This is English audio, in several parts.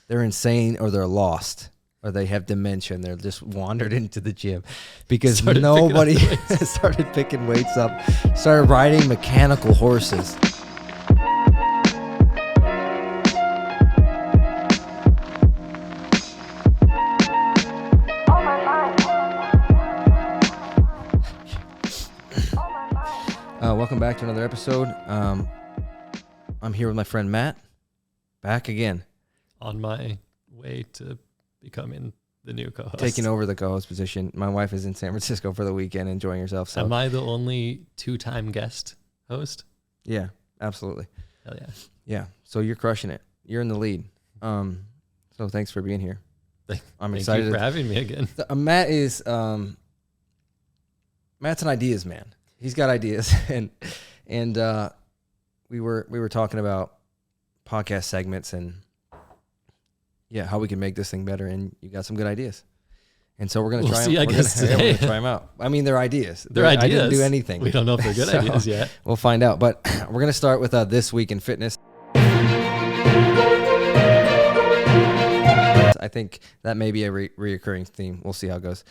they're insane or they're lost or they have dementia and they're just wandered into the gym because nobody started picking weights up, started riding mechanical horses. Welcome back to another episode. I'm here with my friend Matt, back again. On my way to becoming the new co-host. Taking over the co-host position. My wife is in San Francisco for the weekend, enjoying herself. So. Am I the only two-time guest host? Yeah, absolutely. Hell yeah. Yeah, so you're crushing it. You're in the lead. So thanks for being here. I'm excited. Thank you for having me again. Matt is Matt's an ideas man. He's got ideas, and we were talking about podcast segments and how we can make this thing better. And you got some good ideas, and so we're gonna try. We're gonna try them out. I mean, they're ideas. They're ideas. I didn't do anything. We don't know if they're good ideas yet. We'll find out. But we're gonna start with this week in fitness. I think that may be a reoccurring theme. We'll see how it goes.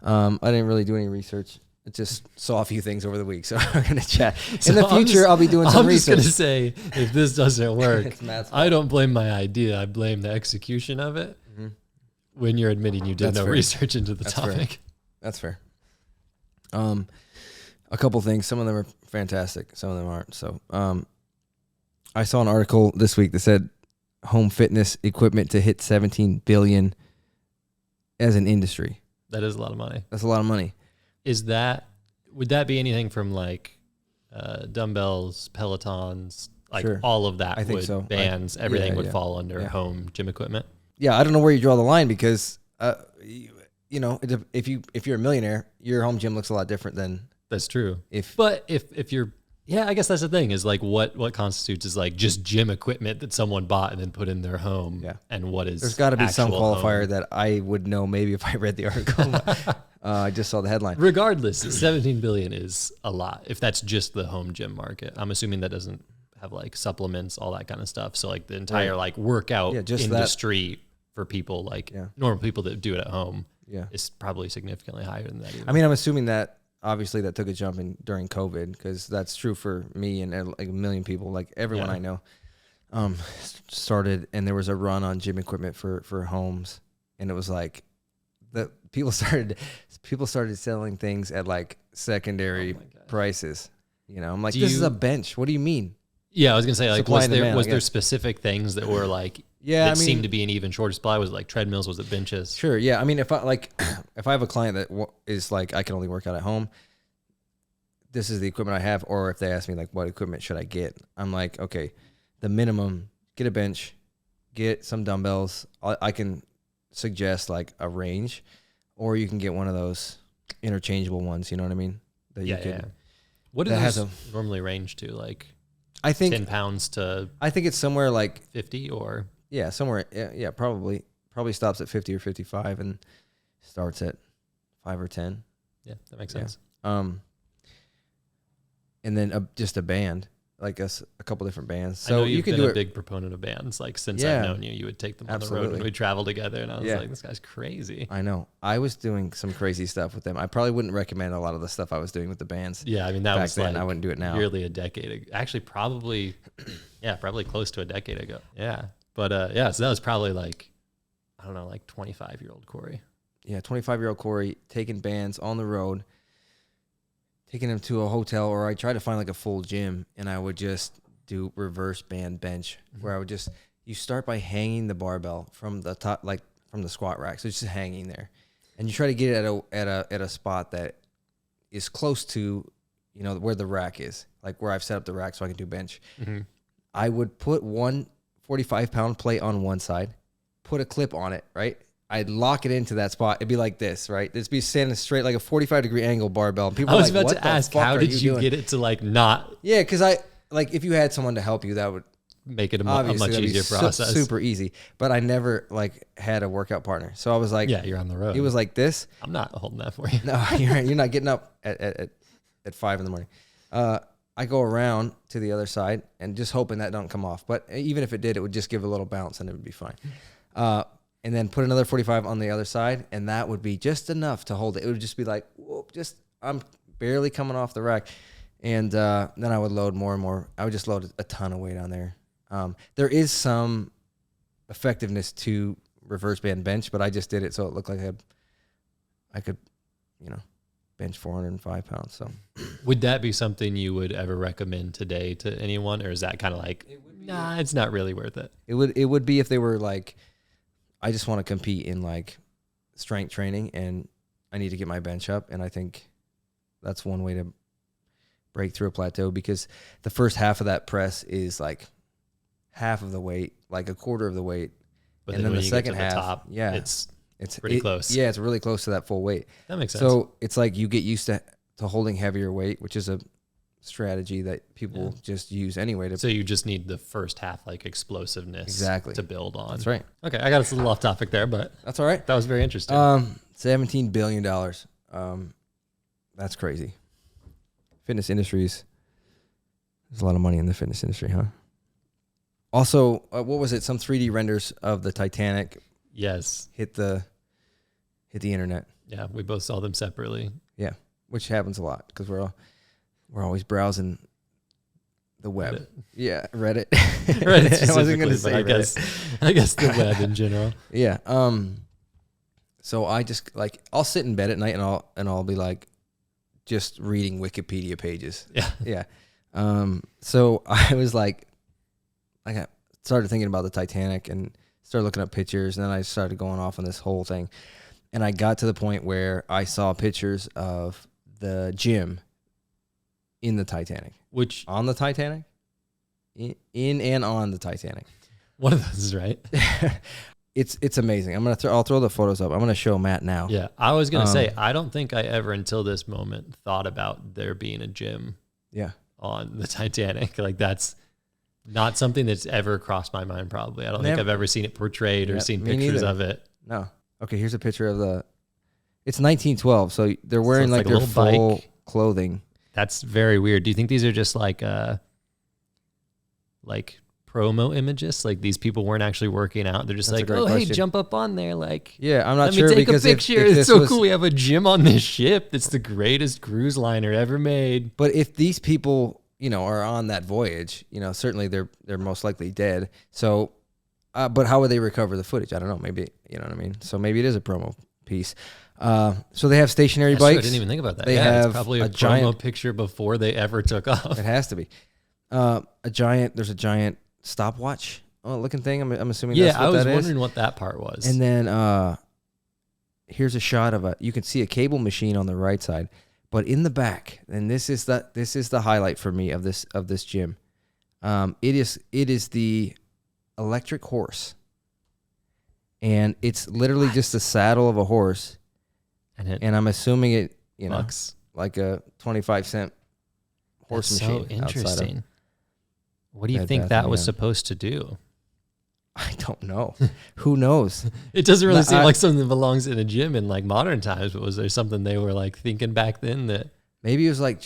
I didn't really do any research. I just saw a few things over the week, so we're going to chat. In the future, I'll be doing some research. I'm just going to say, if this doesn't work, I don't blame my idea. I blame the execution of it when you're admitting you did no research into the topic. That's fair. A couple things. Some of them are fantastic. Some of them aren't. So I saw an article this week that said home fitness equipment to hit $17 billion as an industry. That is a lot of money. That's a lot of money. Would that be anything from like dumbbells, Pelotons, like sure. all of that? I think so. Bands, everything would fall under home gym equipment. Yeah, I don't know where you draw the line because if you're a millionaire, your home gym looks a lot different than. That's true. But if you're I guess that's the thing is like what constitutes is like just gym equipment that someone bought and then put in their home. Yeah. And what is there's got to be some qualifier home that I would know maybe if I read the article. I just saw the headline. Regardless, 17 billion is a lot if that's just the home gym market. I'm assuming that doesn't have like supplements, all that kind of stuff. So like the entire like workout industry for people like normal people that do it at home is probably significantly higher than that. Even. I mean, I'm assuming that obviously that took a jump during COVID because that's true for me and like a million people, like everyone I know started, and there was a run on gym equipment for homes, and it was like people started selling things at like secondary prices. You know, I'm like, this is a bench. What do you mean? Yeah, I was gonna say like, was there specific things that were like seemed to be an even shorter supply? Was it like treadmills? Was it benches? Sure. Yeah. I mean, if I have a client that is like, I can only work out at home, this is the equipment I have. Or if they ask me like, what equipment should I get? I'm like, okay, the minimum, get a bench, get some dumbbells. I can suggest like a range, or you can get one of those interchangeable ones. You know what I mean? What does those normally range to? Like, I think 10 pounds to. I think it's somewhere like 50 or. Yeah, somewhere. Yeah, probably stops at 50 or 55 and starts at 5 or 10. Yeah, that makes sense. And then just a band, like a couple different bands. So I know you've been a big proponent of bands. Like since I've known you, you would take them on the road and we'd travel together. And I was like, this guy's crazy. I know. I was doing some crazy stuff with them. I probably wouldn't recommend a lot of the stuff I was doing with the bands. Yeah, I mean that was then. Like I wouldn't do it now. Nearly a decade ago. Actually, probably close to a decade ago. Yeah. But so that was probably like, I don't know, like 25-year-old Corey. Yeah, 25-year-old Corey taking bands on the road, taking them to a hotel, or I tried to find like a full gym, and I would just do reverse band bench, where I would you start by hanging the barbell from the top, like from the squat rack, so it's just hanging there, and you try to get it at a spot that is close to, where the rack is, like where I've set up the rack so I can do bench. Mm-hmm. I would put one 45-pound plate on one side, put a clip on it, right? I'd lock it into that spot. It'd be like this, right? It'd be standing straight, like a 45-degree angle barbell. And people I was about to ask, how did you get it to like not? Yeah, because if you had someone to help you, that would make it a much easier process. Super easy. But I never had a workout partner, so I was like, yeah, you're on the road. It was like this. I'm not holding that for you. No, you're not getting up at 5 in the morning. I go around to the other side and just hoping that don't come off. But even if it did, it would just give a little bounce and it would be fine. And then put another 45 on the other side, and that would be just enough to hold it. It would just be like, whoop, I'm barely coming off the rack. And then I would load more and more. I would just load a ton of weight on there. There is some effectiveness to reverse band bench, but I just did it so it looked like I could, bench 405 pounds. So, would that be something you would ever recommend today to anyone, or is that kind of like, nah, it's not really worth it? It would be if they were like, I just want to compete in like strength training, and I need to get my bench up, and I think that's one way to break through a plateau, because the first half of that press is like half of the weight, like a quarter of the weight, but and then the second half, top, yeah, it's pretty close. Yeah, it's really close to that full weight. That makes sense. So it's like you get used to holding heavier weight, which is a strategy that people just use anyway. So you just need the first half, like explosiveness, to build on. That's right. Okay, I got us a little off topic there, but that's all right. That was very interesting. $17 billion. That's crazy. Fitness industries. There's a lot of money in the fitness industry, huh? Also, what was it? Some 3D renders of the Titanic. Yes. Hit the internet. Yeah, we both saw them separately. Yeah, which happens a lot because we're always browsing the web. Reddit. Yeah, Reddit. Reddit I wasn't going to say I guess the web in general. Yeah. So I just like, I'll sit in bed at night and I'll be like just reading Wikipedia pages. Yeah. Yeah. So I was like, I started thinking about the Titanic and started looking up pictures, and then I started going off on this whole thing. And I got to the point where I saw pictures of the gym in the Titanic. Which? On the Titanic? In and on the Titanic. One of those, right? It's amazing. I'll throw the photos up. I'm gonna show Matt now. Yeah, I was gonna say, I don't think I ever until this moment thought about there being a gym. Yeah. On the Titanic, like that's not something that's ever crossed my mind. Probably, I don't think I've ever seen it portrayed or seen pictures of it. No. Okay, here's a picture of it's 1912, so they're wearing like their full clothing. That's very weird. Do you think these are just like promo images? Like these people weren't actually working out. They're just like, oh, question. Hey, jump up on there. Like, yeah, I'm not sure. Let me take because a picture. It's so cool. We have a gym on this ship. It's the greatest cruise liner ever made. But if these people, are on that voyage, certainly they're most likely dead. So, but how would they recover the footage? I don't know. Maybe, you know what I mean? So maybe it is a promo piece. So they have stationary bikes. True. I didn't even think about that. They have it's probably a promo picture before they ever took off. It has to be. There's a giant stopwatch looking thing. I'm assuming that's what that is. Yeah, I was wondering what that part was. And then here's a shot of you can see a cable machine on the right side, but in the back, and this is the highlight for me of this gym. It is the electric horse, and it's literally just the saddle of a horse, and I'm assuming it bucks. Like a 25-cent horse machine. So interesting. What do you think that was supposed to do? I don't know. Who knows? It doesn't really seem like something that belongs in a gym in like modern times, but was there something they were like thinking back then that maybe it was like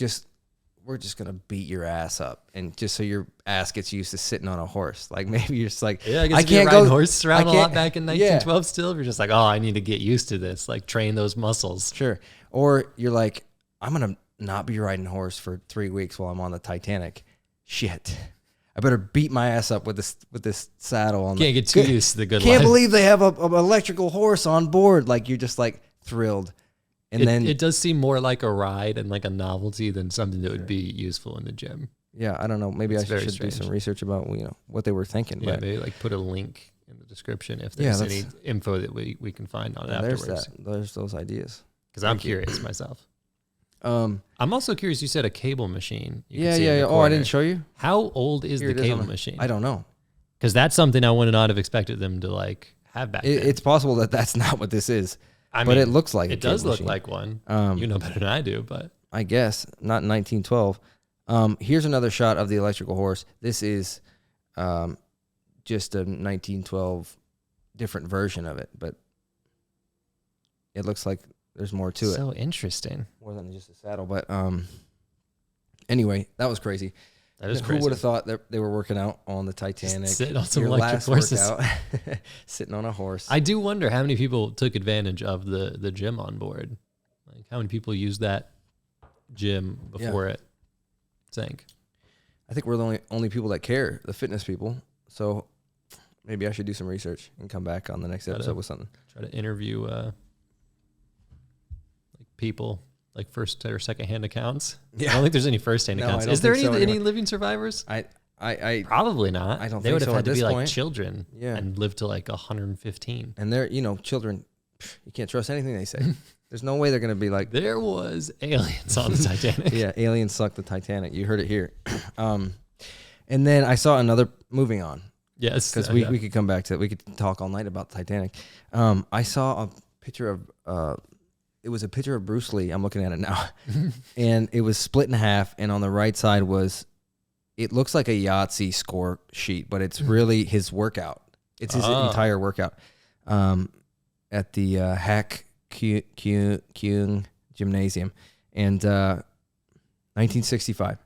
we're just going to beat your ass up, and just so your ass gets used to sitting on a horse. Like maybe you're just like, yeah, I can't go horse around a lot back in 1912 still. You're just like, oh, I need to get used to this, like train those muscles. Sure. Or you're like, I'm going to not be riding horse for 3 weeks while I'm on the Titanic. Shit. I better beat my ass up with this saddle on. Can't get too used to the good life. Can't believe they have an electrical horse on board. Like you're just like thrilled. And then it does seem more like a ride and like a novelty than something that would be useful in the gym. Yeah, I don't know. Maybe I should do some research about what they were thinking. Yeah, but maybe like put a link in the description if there's any info that we can find on it afterwards. There's those ideas. Because I'm curious myself. I'm also curious. You said a cable machine. Yeah. Oh, I didn't show you. How old is the cable machine? I don't know. Because that's something I would not have expected them to like have back then. It's possible that that's not what this is. But it looks like it does look like one. You know better than I do, but I guess not in 1912. Here's another shot of the electrical horse. This is just a 1912 different version of it, but it looks like there's more to it. So interesting. More than just a saddle, but anyway, that was crazy. That is crazy. Who would have thought that they were working out on the Titanic? Just sitting on some Your electric last horses. workout, sitting on a horse. I do wonder how many people took advantage of the gym on board. Like how many people used that gym before it sank? I think we're the only people that care, the fitness people. So maybe I should do some research and come back on the next episode with something. Try to interview like people, like first or second hand accounts. Yeah. I don't think there's any first hand accounts. Is there any living survivors? I probably not. I don't they think would have so had to be point. Like children and live to like 115. And they're, children, you can't trust anything they say. There's no way they're going to be like, there was aliens on the Titanic. Yeah, aliens sucked the Titanic. You heard it here. And then I saw another, moving on. Yes. Because we could come back to it. We could talk all night about the Titanic. I saw a picture of, it was a picture of Bruce Lee. I'm looking at it now. And it was split in half. And on the right side was, it looks like a Yahtzee score sheet, but it's really his workout. It's his entire workout. At the Hack Kyung Gymnasium. And 1965.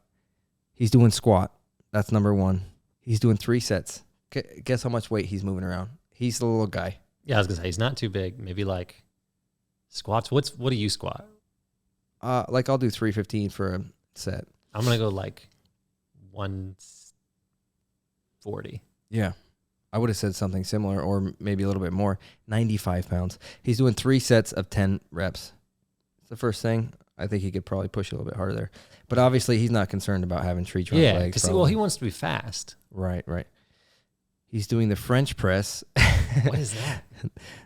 He's doing squat. That's number one. He's doing 3 sets. Guess how much weight he's moving around? He's the little guy. Yeah, I was gonna say he's not too big. Maybe like squats. What do you squat? Like I'll do 315 for a set. I'm gonna go like 140. Yeah, I would have said something similar, or maybe a little bit more. 95 pounds. He's doing 3 sets of 10 reps. It's the first thing. I think he could probably push a little bit harder there. But obviously, he's not concerned about having tree trunk legs. Yeah, he wants to be fast. Right. He's doing the French press. What is that?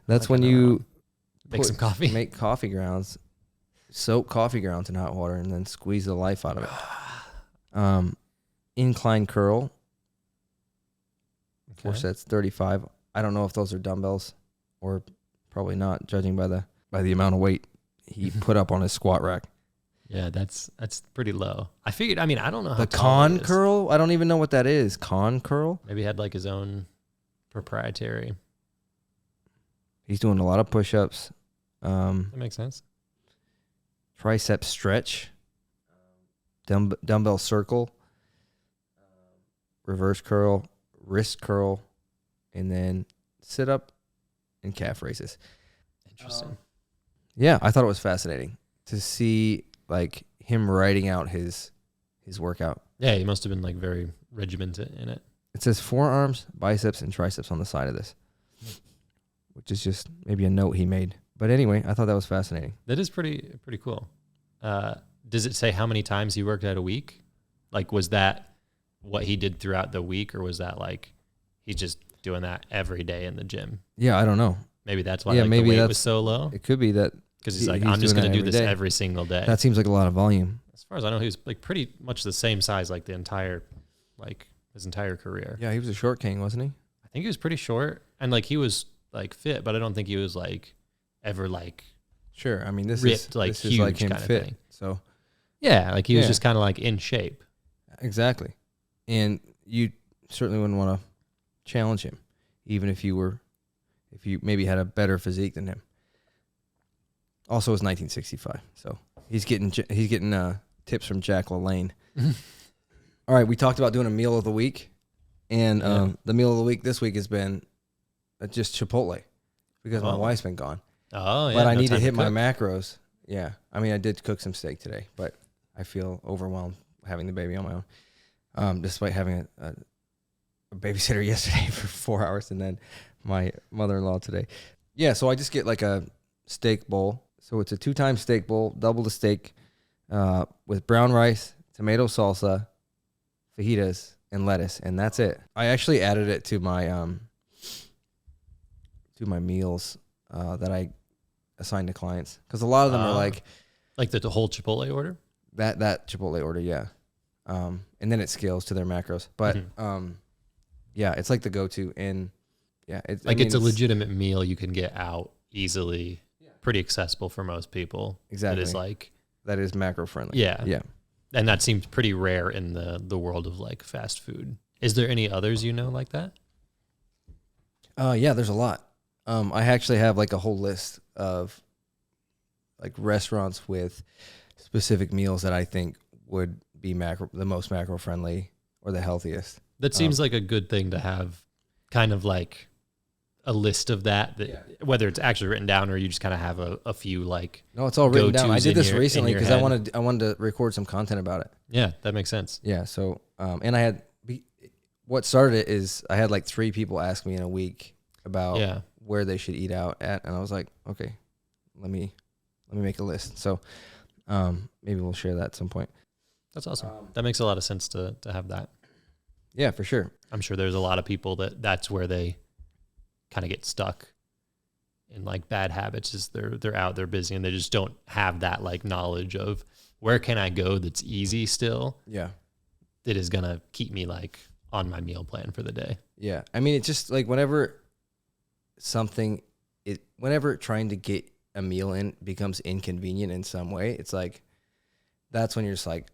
That's when you make some coffee. Make coffee grounds, soak coffee grounds in hot water, and then squeeze the life out of it. Incline curl. 4 sets, 35. I don't know if those are dumbbells or probably not, judging by the amount of weight he put up on his squat rack. Yeah, that's pretty low. I figured, I don't know how the con curl, I don't even know what that is. Con curl? Maybe he had like his own proprietary. He's doing a lot of push-ups. That makes sense. Tricep stretch. Dumbbell circle. Reverse curl. Wrist curl. And then sit up and calf raises. Interesting. Yeah, I thought it was fascinating to see like him writing out his workout. Yeah, he must have been like very regimented in it. It says forearms, biceps, and triceps on the side of this, which is just maybe a note he made. But anyway, I thought that was fascinating. That is pretty cool. Does it say how many times he worked out a week? Like, was that what he did throughout the week, or was that like he's just doing that every day in the gym? Yeah, I don't know. Maybe that's why maybe the weight was so low. It could be that. Because he's like, I'm just going to do this every single day. That seems like a lot of volume. As far as I know, he was like pretty much the same size, like his entire career. Yeah, he was a short king, wasn't he? I think he was pretty short, and like he was like fit, but I don't think he was like ever like sure. I mean, this ripped, is like this huge is like him kind fit. Of thing. So yeah, like he was just kind of like in shape. Exactly, and you certainly wouldn't want to challenge him, even if you maybe had a better physique than him. Also, it's 1965, so he's getting tips from Jack LaLanne. All right, we talked about doing a meal of the week, and the meal of the week this week has been just Chipotle because my wife's been gone. Oh, yeah. But I need to hit my macros. Yeah, I mean, I did cook some steak today, but I feel overwhelmed having the baby on my own, despite having a babysitter yesterday for 4 hours, and then my mother-in-law today. Yeah, so I just get like a steak bowl. So it's a 2-time steak bowl, double the steak, with brown rice, tomato salsa, fajitas, and lettuce, and that's it. I actually added it to my meals that I assign to clients, because a lot of them are like the whole Chipotle order. That Chipotle order, yeah. And then it scales to their macros, but yeah, it's like the go-to, and yeah, it's a legitimate meal you can get out easily. Pretty accessible for most people. Exactly. That is macro friendly. Yeah. Yeah. And that seems pretty rare in the world of like fast food. Is there any others like that? Yeah, there's a lot. I actually have like a whole list of like restaurants with specific meals that I think would be the most macro friendly or the healthiest. That seems like a good thing to have, kind of like a list of that whether it's actually written down or you just kind of have a few like. No, it's all written down. I did this recently because I wanted to record some content about it. Yeah, that makes sense. Yeah. So, and I had, what started it is I had like 3 people ask me in a week about where they should eat out at. And I was like, okay, let me make a list. So, maybe we'll share that at some point. That's awesome. That makes a lot of sense to have that. Yeah, for sure. I'm sure there's a lot of people that's where they kind of get stuck in like bad habits, is they're out, they're busy, and they just don't have that like knowledge of where can I go that's easy still. Yeah. That is going to keep me like on my meal plan for the day. Yeah. I mean, it's just like whenever trying to get a meal in becomes inconvenient in some way, it's like, that's when you're just like,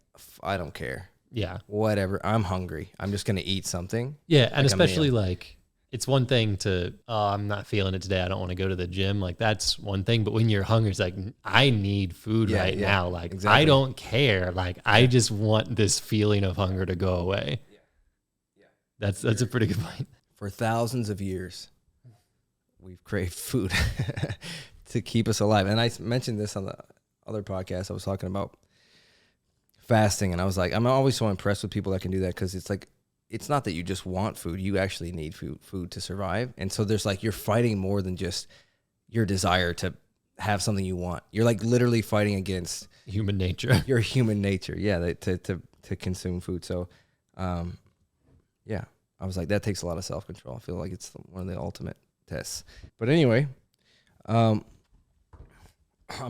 I don't care. Yeah. Whatever. I'm hungry. I'm just going to eat something. Yeah. And especially like, it's one thing to, I'm not feeling it today, I don't want to go to the gym. Like that's one thing. But when you're hungry, it's like, I need food right now. Like exactly. I don't care. Like I just want this feeling of hunger to go away. Yeah. That's a pretty good point. For thousands of years, we've craved food to keep us alive. And I mentioned this on the other podcast. I was talking about fasting, and I was like, I'm always so impressed with people that can do that, because it's like, it's not that you just want food, you actually need food to survive. And so there's like, you're fighting more than just your desire to have something you want. You're like literally fighting against human nature. Your human nature, to consume food. So yeah, I was like, that takes a lot of self-control. I feel like it's one of the ultimate tests. But anyway, I'm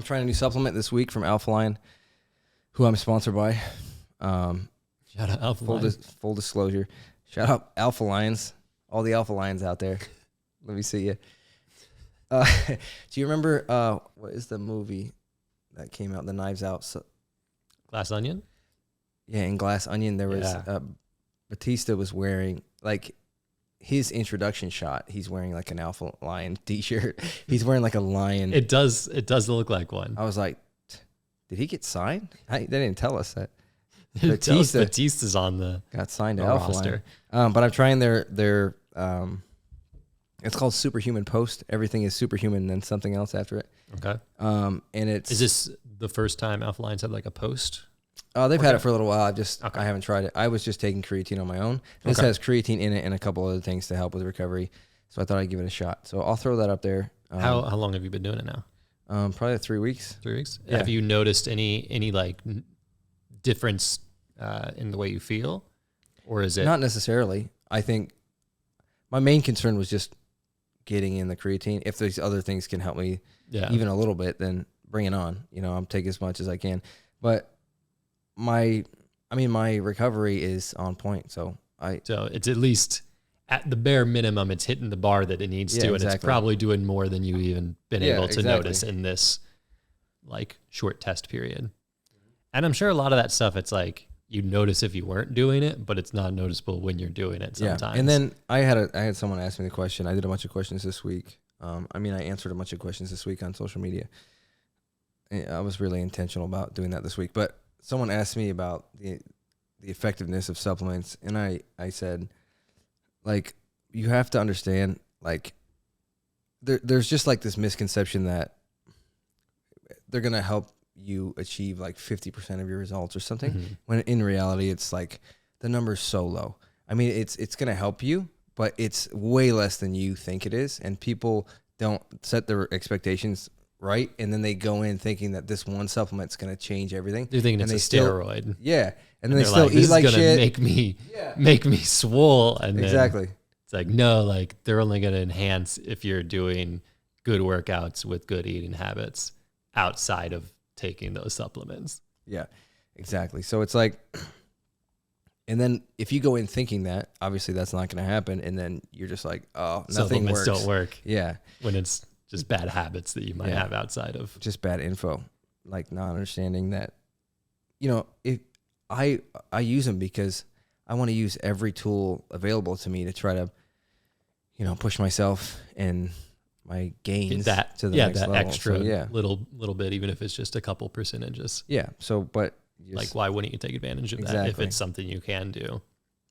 trying a new supplement this week from Alpha Lion, who I'm sponsored by. Shout out Alpha Lion. Full disclosure. Shout out Alpha Lions. All the Alpha Lions out there. Let me see you. Do you remember, what is the movie that came out, the Knives Out? Glass Onion? Yeah, in Glass Onion, there was, Batista was wearing, like, his introduction shot, he's wearing like an Alpha Lion t-shirt. He's wearing like a lion. It does look like one. I was like, did he get signed? They didn't tell us that. Batista's on the got signed to Alpha roster. But I'm trying their it's called Superhuman Post. Everything is Superhuman and then something else after it. Okay. And is this the first time Alpha Lions had like a post? They've had it for a little while. I haven't tried it. I was just taking creatine on my own. This has creatine in it and a couple other things to help with recovery. So I thought I'd give it a shot. So I'll throw that up there. How long have you been doing it now? Probably 3 weeks. 3 weeks. Yeah. Have you noticed any like difference in the way you feel, or is it not necessarily? I think my main concern was just getting in the creatine. If these other things can help me even a little bit, then bring it on. I'll take as much as I can. But my recovery is on point. So it's at least at the bare minimum, it's hitting the bar that it needs to, and it's probably doing more than you even been able to notice in this like short test period. And I'm sure a lot of that stuff, it's like you notice if you weren't doing it, but it's not noticeable when you're doing it sometimes. Yeah. And then I had someone ask me the question. I did a bunch of questions this week. I answered a bunch of questions this week on social media. I was really intentional about doing that this week, but someone asked me about the effectiveness of supplements, and I said, like, you have to understand, like, there's just like this misconception that they're gonna help you achieve like 50% of your results or something, when in reality it's like the number's so low. I mean, it's gonna help you, but it's way less than you think it is, and people don't set their expectations right, and then they go in thinking that this one supplement's going to change everything. They're thinking it's a steroid. And then they still eat like shit. Make me swole. And exactly. It's like, no, like they're only going to enhance if you're doing good workouts with good eating habits outside of taking those supplements. Yeah, exactly. So it's like, and then if you go in thinking that, obviously that's not going to happen, and then you're just like, oh, nothing works. Supplements don't work. Yeah. When it's just bad habits that you might have outside of just bad info, like not understanding that, if I use them because I want to use every tool available to me to try to, push myself and my gains to the next level. Extra little bit, even if it's just a couple percentages. Yeah. So, but like, why wouldn't you take advantage of that if it's something you can do?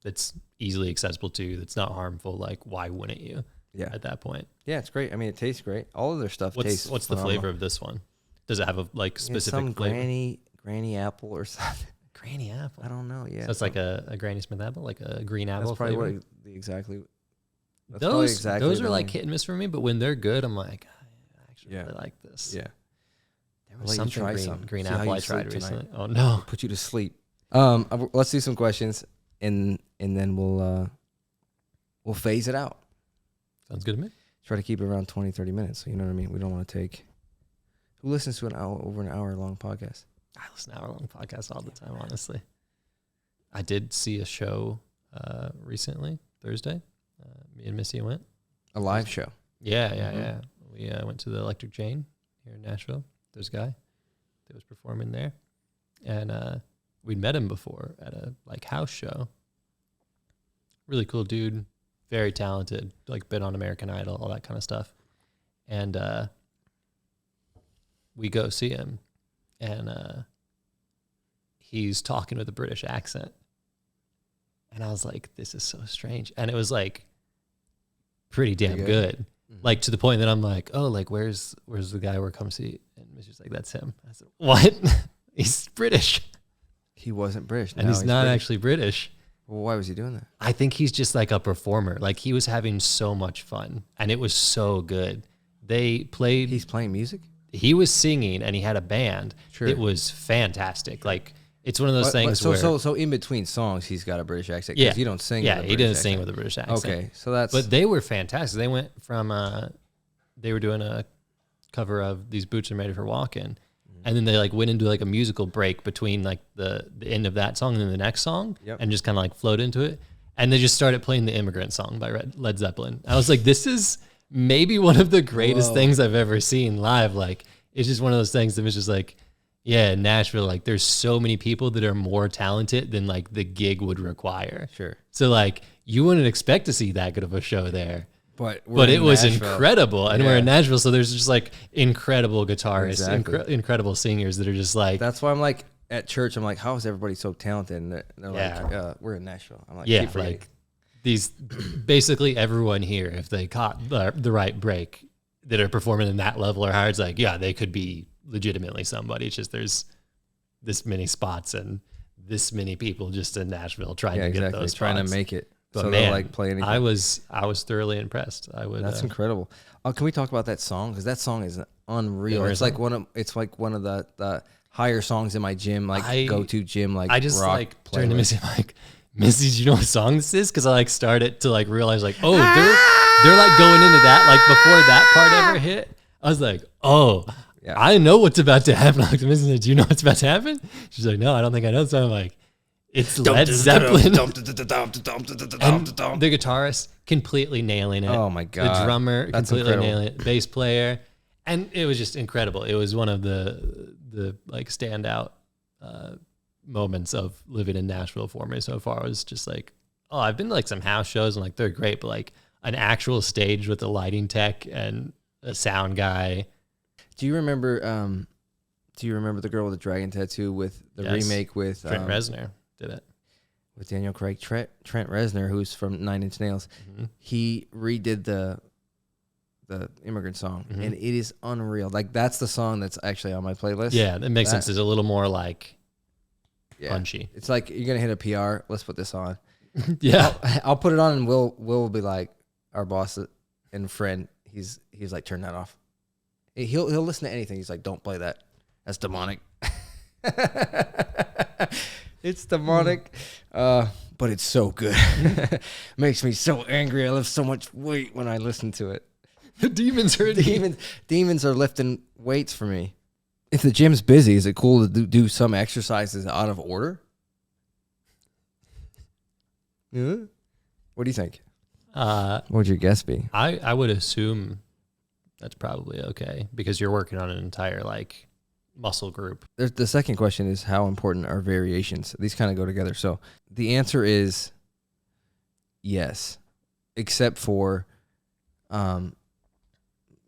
that's easily accessible to, that's not harmful, like why wouldn't you? Yeah. At that point. Yeah, it's great. I mean, it tastes great. All of their stuff tastes. What's the flavor of this one? Does it have a like specific some flavor? granny apple or something. Granny apple. I don't know. Yeah. So it's like a Granny Smith apple, like a green apple. That's probably flavor. what exactly. Those are like hit and miss for me, but when they're good, I'm like, I actually really like this. Yeah. There was something green apple I tried recently. Oh no. I'll put you to sleep. Let's do some questions and then we'll phase it out. Sounds good to me. Try to keep it around 20, 30 minutes. So you know what I mean? We don't want to take. Who listens to over an hour long podcast? I listen to hour-long podcasts all the time, honestly. I did see a show recently, Thursday. Me and Missy went. A live show? Yeah. We went to the Electric Chain here in Nashville. There's a guy that was performing there. And we'd met him before at a like house show. Really cool dude. Very talented. Like been on American Idol, all that kind of stuff. And we go see him. And he's talking with a British accent. And I was like, this is so strange. And it was like pretty damn good. Mm-hmm. Like to the point that I'm like, oh, like where's the guy we're come see? And Mrs. like, that's him. I said, what? He's British. He wasn't British. And he's not actually British. Well, why was he doing that? I think he's just like a performer. Like he was having so much fun. And it was so good. He's playing music? He was singing and he had a band. Sure. It was fantastic. Like it's one of those things where... So in between songs, he's got a British accent. Yeah. You don't sing with a British accent. Yeah, he didn't sing with a British accent. Okay, so that's... But they were fantastic. They went from... they were doing a cover of These Boots Are Made for Walking. And then they like went into like a musical break between like the end of that song and then the next song. Yep. And just kind of like flowed into it. And they just started playing the Immigrant Song by Led Zeppelin. I was like, this is maybe one of the greatest things I've ever seen live. Like, it's just one of those things that was just like, yeah, in Nashville, like there's so many people that are more talented than like the gig would require. Sure. So like you wouldn't expect to see that good of a show there. But it was incredible. And we're in Nashville, so there's just like incredible guitarists, incredible singers that are just like... That's why I'm like, at church, I'm like, how is everybody so talented? And they're like, we're in Nashville. I'm like, yeah, like these, basically everyone here, if they caught the right break that are performing in that level or higher, it's like, yeah, they could be legitimately somebody. It's just there's this many spots and this many people just in Nashville trying to get those spots. Trying to make it. But so man, like play anything. I was thoroughly impressed. That's incredible. Can we talk about that song? Because that song is unreal. It's like one of the higher songs in my gym, like go-to gym, like I just rock like turned to Missy, like, Missy, do you know what song this is? Because I like started to like realize like, oh, they're like going into that like before that part ever hit. I was like, oh, yeah. I know what's about to happen. Like, Missy, do you know what's about to happen? She's like, no, I don't think I know. So I'm like, it's Led Zeppelin. And the guitarist completely nailing it. Oh my God. The drummer completely nailing it. Bass player. And it was just incredible. It was one of the like standout moments of living in Nashville for me so far. It was just like, oh, I've been to like some house shows and like they're great, but like an actual stage with a lighting tech and a sound guy. Do you remember the girl with the dragon tattoo with the remake with Trent Reznor? Did it with Daniel Craig? Trent Reznor, who's from Nine Inch Nails, he redid the Immigrant Song, and it is unreal. Like that's the song that's actually on my playlist. Yeah, that makes sense. It's a little more like punchy. It's like you're gonna hit a PR. Let's put this on. Yeah, I'll put it on, and Will be like our boss and friend. He's like, turn that off. He'll listen to anything. He's like, don't play that. That's demonic. It's demonic, but it's so good. Makes me so angry. I lift so much weight when I listen to it. The demons are lifting weights for me. If the gym's busy, is it cool to do some exercises out of order? Yeah. What do you think? What would your guess be? I would assume that's probably okay because you're working on an entire like muscle group. The second question is how important are variations? These kind of go together. So the answer is yes, except for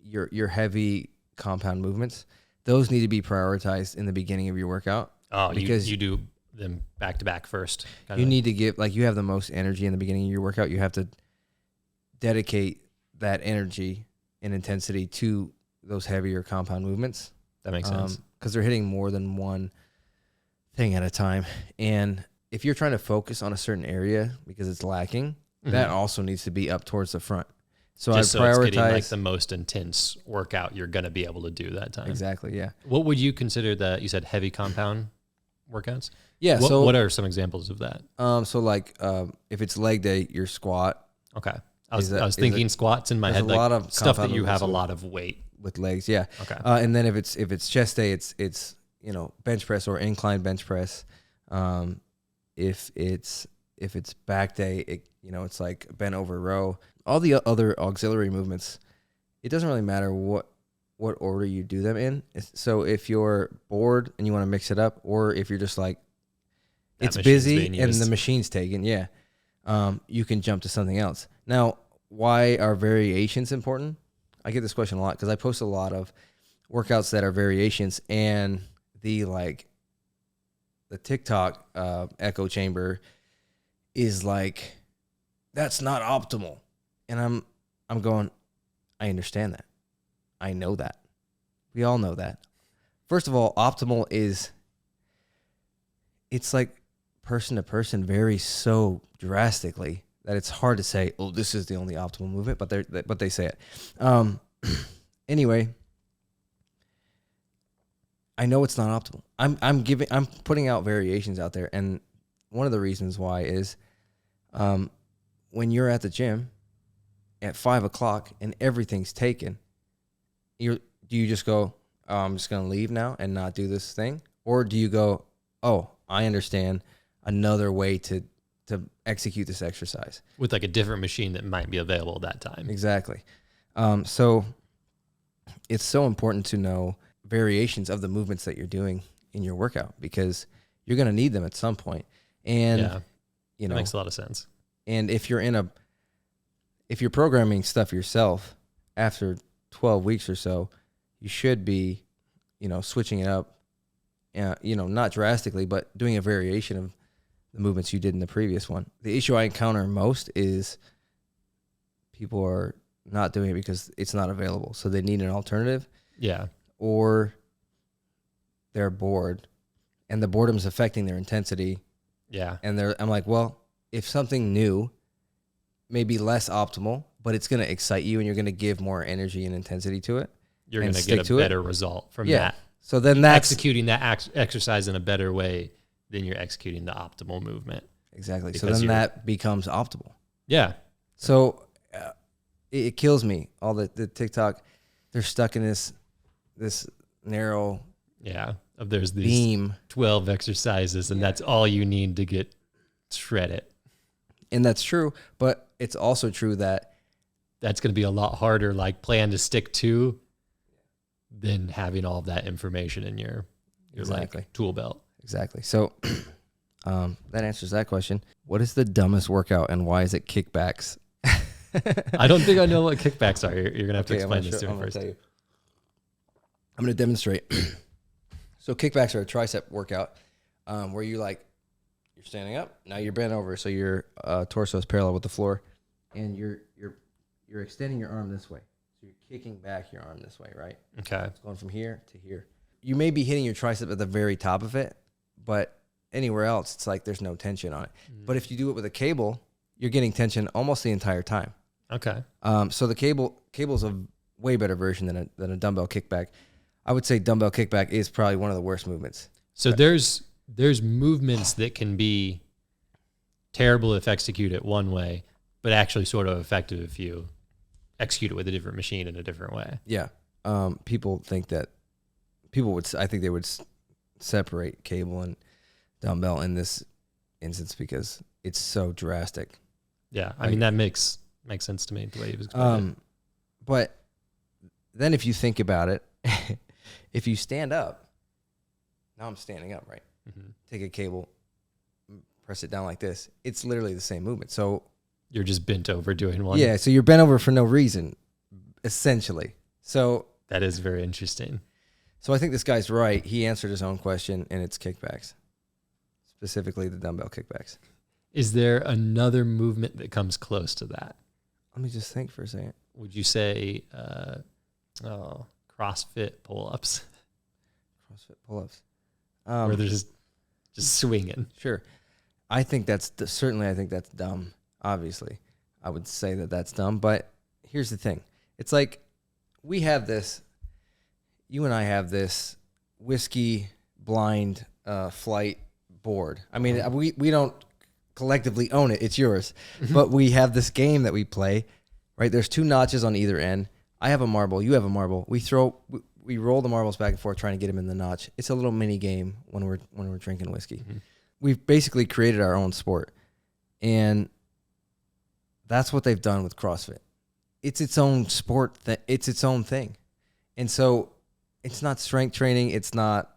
your heavy compound movements. Those need to be prioritized in the beginning of your workout. Oh, because you do them back to back first. You need to give, like, you have the most energy in the beginning of your workout. You have to dedicate that energy and intensity to those heavier compound movements. That makes sense. Because they're hitting more than one thing at a time. And if you're trying to focus on a certain area because it's lacking, that also needs to be up towards the front. So I prioritize it's getting like the most intense workout you're going to be able to do that time. Exactly, yeah. What would you consider that? You said heavy compound workouts? Yeah. What are some examples of that? So like if it's leg day, your squat. Okay. I was thinking squats in my head, like a lot of stuff that you have a lot of weight with legs. Yeah. Okay. And then if it's chest day, it's bench press or incline bench press. If it's back day, it's like bent over row. All the other auxiliary movements, it doesn't really matter what order you do them in. So if you're bored and you want to mix it up, or if you're just like, it's busy and the machine's taken, you can jump to something else. Now, why are variations important? I get this question a lot because I post a lot of workouts that are variations, and the TikTok echo chamber is like, that's not optimal. And I'm going, I understand that. I know that. We all know that. First of all, optimal it's like person to person varies so drastically that it's hard to say, oh, this is the only optimal movement, but they say it. Anyway, I know it's not optimal. I'm putting out variations out there, and one of the reasons why is when you're at the gym at 5:00 and everything's taken, do you just go, oh, I'm just gonna leave now and not do this thing? Or do you go, oh, I understand another way to execute this exercise with like a different machine that might be available at that time? Exactly. So it's so important to know variations of the movements that you're doing in your workout, because you're going to need them at some point. And that makes a lot of sense. And if you're programming stuff yourself after 12 weeks or so, you should be, switching it up, not drastically, but doing a variation of the movements you did in the previous one. The issue I encounter most is people are not doing it because it's not available. So they need an alternative. Yeah. Or they're bored and the boredom's affecting their intensity. Yeah. And I'm like, well, if something new may be less optimal, but it's going to excite you and you're going to give more energy and intensity to it, you're going to get a better result from that. So then that's executing that exercise in a better way than you're executing the optimal movement. Exactly. So then that becomes optimal. Yeah. So it kills me. All the TikTok, they're stuck in this narrow there's these beam. 12 exercises, and that's all you need to get shredded. And that's true, but it's also true that that's going to be a lot harder plan to stick to than having all of that information in your tool belt. Exactly. So that answers that question. What is the dumbest workout and why is it kickbacks? I don't think I know what kickbacks are. You're going to have to explain this to me first. I'm going to demonstrate. So kickbacks are a tricep workout where you're standing up. Now you're bent over, so your torso is parallel with the floor, and you're extending your arm this way. So you're kicking back your arm this way, right? Okay. It's going from here to here. You may be hitting your tricep at the very top of it, but anywhere else, it's like there's no tension on it. But if you do it with a cable, you're getting tension almost the entire time. Okay. So the cable's a way better version than a dumbbell kickback. I would say dumbbell kickback is probably one of the worst movements. So there's movements that can be terrible if executed one way, but actually sort of effective if you execute it with a different machine in a different way. Yeah. People think that I think they would separate cable and dumbbell in this instance because it's so drastic. Yeah. I mean, that makes sense to me the way you've explained it. But then if you think about it, if you stand up, now I'm standing up, right? Mm-hmm. Take a cable, press it down like this. It's literally the same movement. So you're just bent over doing one. Yeah, so you're bent over for no reason, essentially. So that is very interesting. So I think this guy's right. He answered his own question, and it's kickbacks. specifically the dumbbell kickbacks. Is there another movement that comes close to that? Let me just think for a second. Would you say CrossFit pull-ups? CrossFit pull-ups. Where they're just swinging. Sure. I think that's dumb. Obviously, I would say that that's dumb. But here's the thing. It's like we have this, you and I have this whiskey blind flight board. I mean, we don't collectively own it. It's yours. But we have this game that we play, right? There's 2 notches on either end. I have a marble. You have a marble. We roll the marbles back and forth trying to get them in the notch. It's a little mini game when we're drinking whiskey. Mm-hmm. We've basically created our own sport. And that's what they've done with CrossFit. It's its own sport. It's its own thing. And so it's not strength training. It's not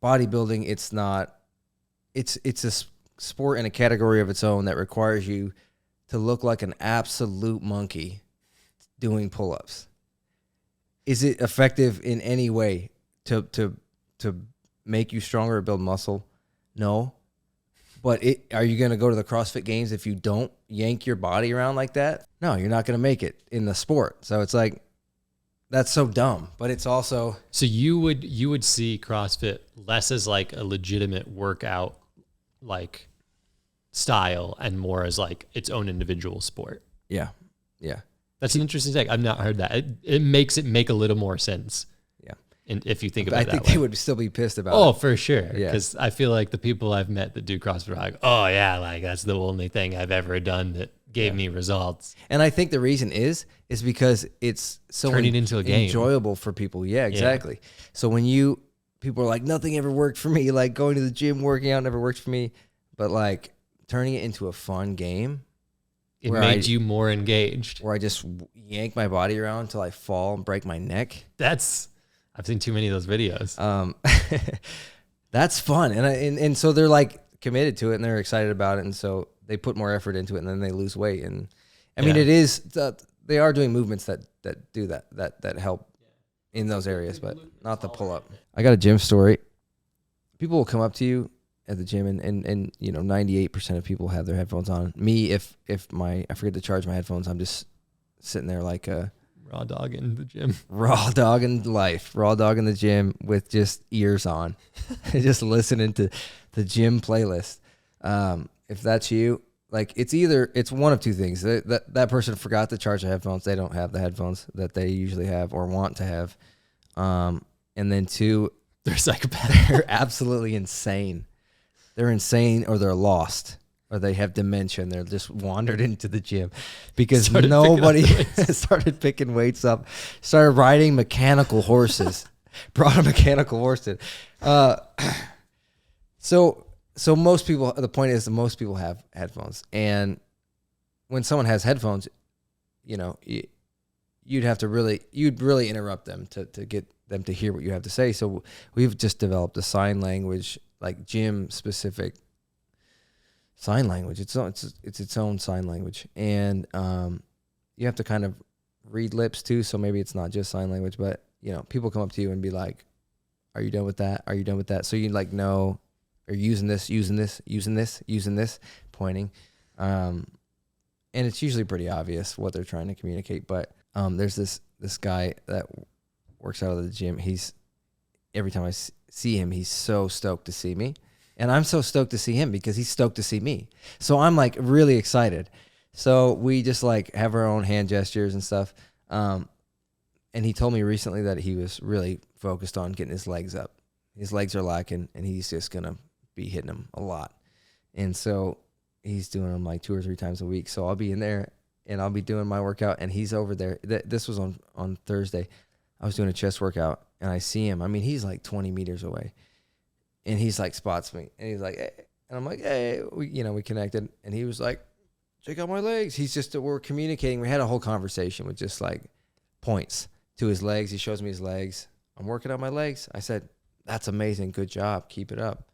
bodybuilding. It's a sport in a category of its own that requires you to look like an absolute monkey doing pull-ups. Is it effective in any way to make you stronger or build muscle? No. But are you going to go to the CrossFit Games if you don't yank your body around like that? No, you're not going to make it in the sport. So it's like, that's so dumb. But it's also... So you would see CrossFit less as like a legitimate workout like style and more as like its own individual sport. Yeah. Yeah. That's an interesting take. I've not heard that. It makes it make a little more sense. Yeah. And if you think about it that way. I think they would still be pissed about it. Oh, for sure. Yeah. Because I feel like the people I've met that do CrossFit are like, oh yeah, like that's the only thing I've ever done that gave me results. And I think the reason is because it's so turning into a game. Enjoyable for people. Yeah, exactly. Yeah. So when people are like, nothing ever worked for me, like going to the gym, working out never worked for me, but like turning it into a fun game. It made you more engaged. Where I just yank my body around until I fall and break my neck. I've seen too many of those videos. That's fun. And so they're like committed to it and they're excited about it. And so they put more effort into it and then they lose weight. And I mean, it is, they are doing movements that do that help in those areas, but not the pull up. I got a gym story. People will come up to you at the gym and 98% of people have their headphones on. Me, if I forget to charge my headphones, I'm just sitting there like a raw dog in the gym. Raw dog in life. Raw dog in the gym with just ears on. Just listening to the gym playlist. If that's you, like it's one of 2 things. That person forgot to charge the headphones. They don't have the headphones that they usually have or want to have. And then 2, they're psychopaths. They're absolutely insane. They're insane or they're lost or they have dementia and they're just wandered into the gym because nobody started picking weights up, started riding mechanical horses, brought a mechanical horse in. So most people, the point is that most people have headphones. And when someone has headphones, you'd really interrupt them to get them to hear what you have to say. So we've just developed a sign language, like gym specific sign language. It's its own sign language. And you have to kind of read lips too. So maybe it's not just sign language, but people come up to you and be like, are you done with that? Are you done with that? So you like know, are you using this, pointing. And it's usually pretty obvious what they're trying to communicate. But there's this guy that works out of the gym. Every time I see him, he's so stoked to see me. And I'm so stoked to see him because he's stoked to see me. So I'm like really excited. So we just like have our own hand gestures and stuff. And he told me recently that he was really focused on getting his legs up. His legs are lacking and he's just going to be hitting them a lot. And so he's doing them like 2 or 3 times a week. So I'll be in there and I'll be doing my workout and he's over there. This was on Thursday. I was doing a chest workout and I see him. I mean, he's like 20 meters away and he's like spots me and he's like, hey. And I'm like, hey, we connected and he was like, check out my legs. We're communicating. We had a whole conversation with just like points to his legs. He shows me his legs. I'm working on my legs. I said, that's amazing. Good job. Keep it up.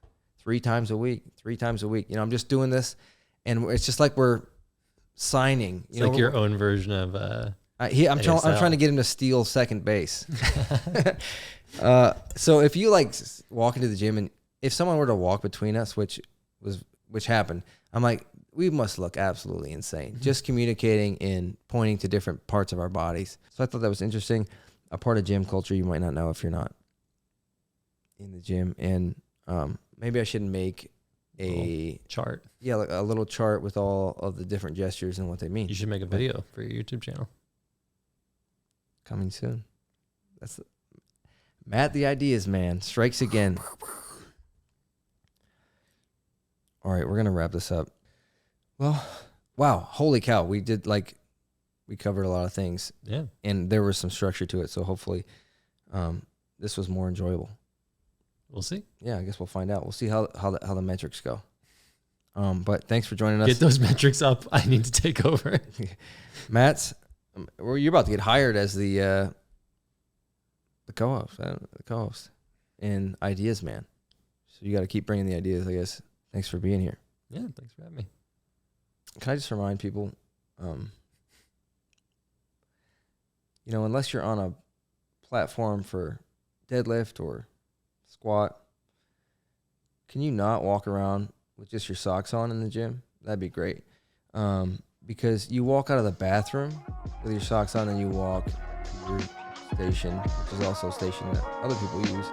3 times a week. I'm just doing this. And it's just like we're signing. It's like your own version of I'm trying to get him to steal second base. So if you like walk into the gym and if someone were to walk between us, which happened, I'm like, we must look absolutely insane. Just communicating and pointing to different parts of our bodies. So I thought that was interesting. A part of gym culture you might not know if you're not in the gym. And maybe I should make a chart. Yeah, like a little chart with all of the different gestures and what they mean. You should make a video for your YouTube channel. Coming soon. That's Matt, the ideas man, strikes again. All right, we're gonna wrap this up. Well, wow, holy cow, we covered a lot of things. Yeah, and there was some structure to it. So hopefully, this was more enjoyable. We'll see. Yeah, I guess we'll find out. We'll see how the metrics go. But thanks for joining us. Get those metrics up. I need to take over. Matt's. Well, you're about to get hired as the co-host and ideas man. So you got to keep bringing the ideas, I guess. Thanks for being here. Yeah, thanks for having me. Can I just remind people, unless you're on a platform for deadlift or squat, can you not walk around with just your socks on in the gym? That'd be great. Because you walk out of the bathroom with your socks on, and you walk to your station, which is also a station that other people use,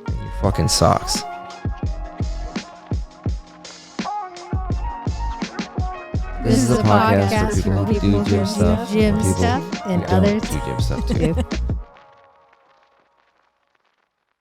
in your fucking socks. This is a podcast for people who do gym stuff, and others do gym stuff too.